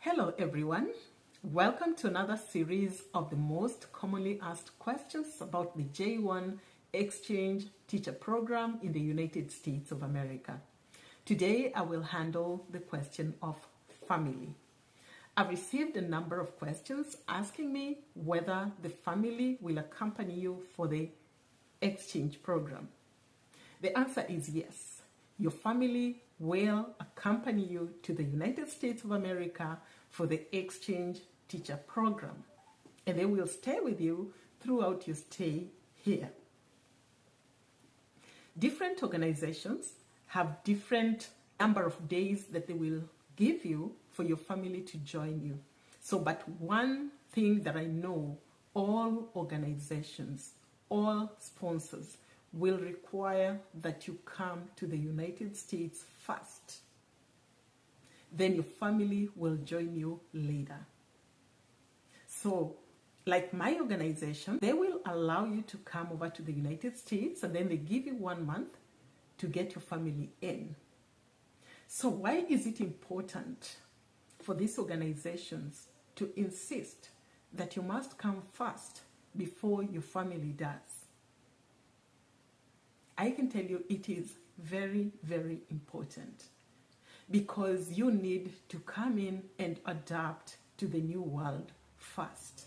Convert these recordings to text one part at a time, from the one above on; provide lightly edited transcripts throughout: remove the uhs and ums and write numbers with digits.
Hello everyone, welcome to another series of the most commonly asked questions about the J-1 exchange teacher program in the United States of America. Today I will handle the question of family. I've received a number of questions asking me whether the family will accompany you for the exchange program. The answer is yes. Your family will accompany you to the United States of America for the exchange teacher program, and they will stay with you throughout your stay here. Different organizations have different number of days that they will give you for your family to join you. But one thing that I know, all organizations, all sponsors will require that you come to the United States first. Then your family will join you later. So, like my organization, they will allow you to come over to the United States, and then they give you 1 month to get your family in. So why is it important for these organizations to insist that you must come first before your family does? I can tell you it is very, very important, because you need to come in and adapt to the new world first.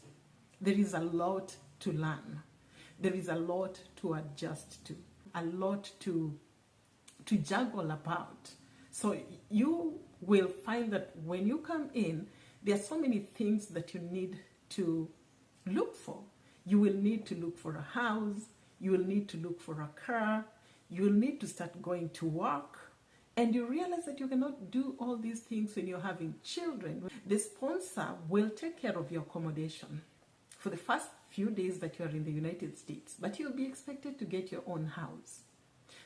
There is a lot to learn. There is a lot to adjust to, a lot to juggle about. So you will find that when you come in, there are so many things that you need to look for. You will need to look for a house. You will need to look for a car. You will need to start going to work. And you realize that you cannot do all these things when you're having children. The sponsor will take care of your accommodation for the first few days that you are in the United States, but you'll be expected to get your own house.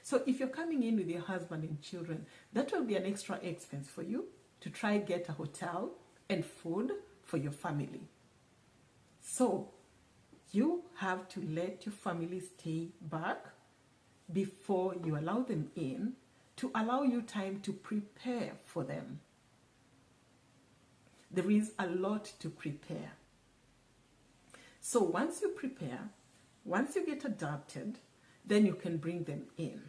So if you're coming in with your husband and children, that will be an extra expense for you to try get a hotel and food for your family. So you have to let your family stay back before you allow them in, to allow you time to prepare for them. There is a lot to prepare. So once you prepare, once you get adapted, then you can bring them in.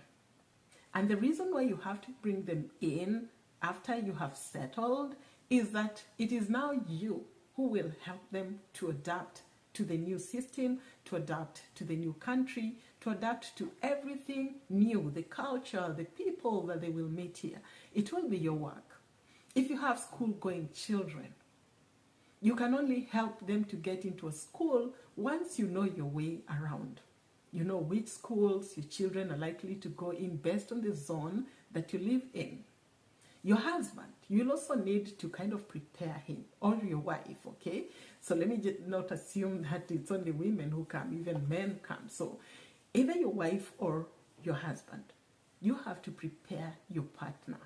And the reason why you have to bring them in after you have settled is that it is now you who will help them to adapt to the new system, to adapt to the new country, to adapt to everything new, the culture, the people that they will meet here. It will be your work. If you have school-going children, you can only help them to get into a school once you know your way around. You know which schools your children are likely to go in based on the zone that you live in. Your husband, you'll also need to kind of prepare him, or your wife, okay? So let me just not assume that it's only women who come, even men come. So either your wife or your husband, you have to prepare your partner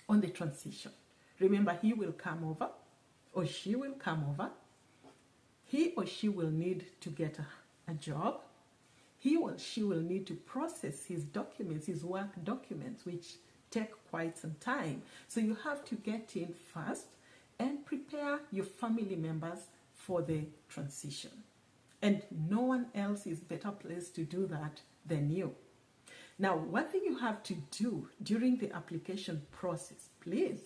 on the transition. Remember, he will come over, or she will come over. He or she will need to get a job. He or she will need to process his documents, his work documents, which take quite some time. So you have to get in first and prepare your family members for the transition. And no one else is better placed to do that than you. Now, one thing you have to do during the application process, please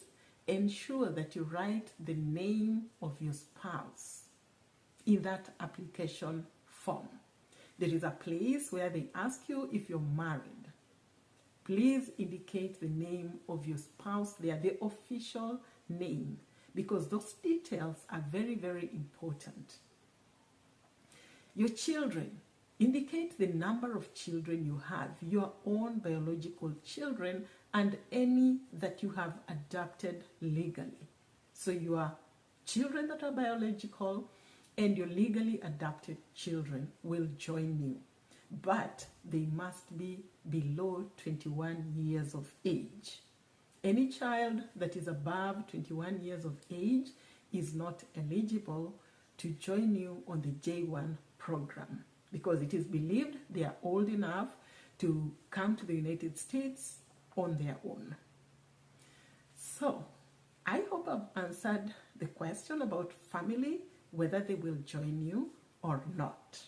ensure that you write the name of your spouse in that application form. There is a place where they ask you if you're married. Please indicate the name of your spouse there, the official name, because those details are very, very important. Your children, indicate the number of children you have, your own biological children and any that you have adopted legally. So your children that are biological and your legally adopted children will join you, but they must be below 21 years of age. Any child that is above 21 years of age is not eligible to join you on the J-1 program, because it is believed they are old enough to come to the United States on their own. So I hope I've answered the question about family, whether they will join you or not.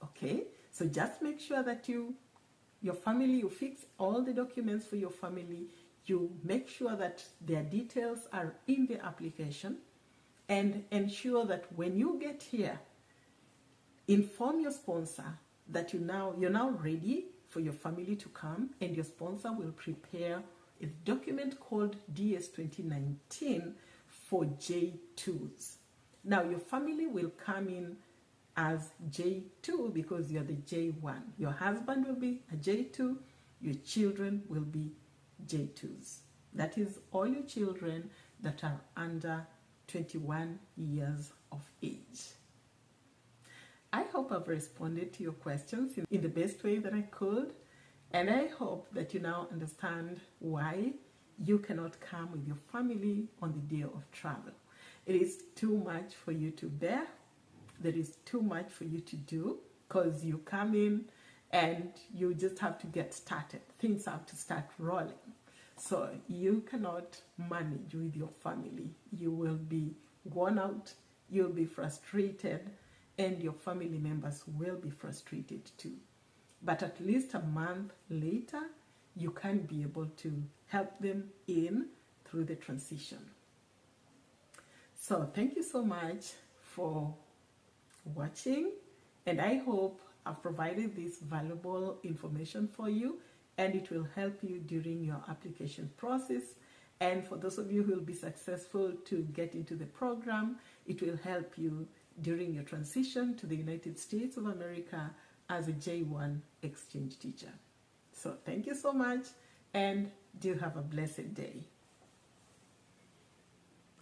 Okay, so just make sure that your family, you fix all the documents for your family, you make sure that their details are in the application, and ensure that when you get here, inform your sponsor that you're now ready for your family to come, and your sponsor will prepare a document called DS 2019 for J2s. Now your family will come in as J2 because you're the J1. Your husband will be a J2, your children will be J2s. That is all your children that are under 21 years of age. I hope I've responded to your questions in the best way that I could, and I hope that you now understand why you cannot come with your family on the day of travel. It is too much for you to bear. There is too much for you to do, because you come in and you just have to get started. Things have to start rolling. So you cannot manage with your family. You will be worn out, you'll be frustrated, and your family members will be frustrated too. But at least a month later, you can be able to help them in through the transition. So thank you so much for watching, and I hope I've provided this valuable information for you, and it will help you during your application process. And for those of you who will be successful to get into the program, it will help you during your transition to the United States of America as a J1 exchange teacher. So thank you so much, and do have a blessed day.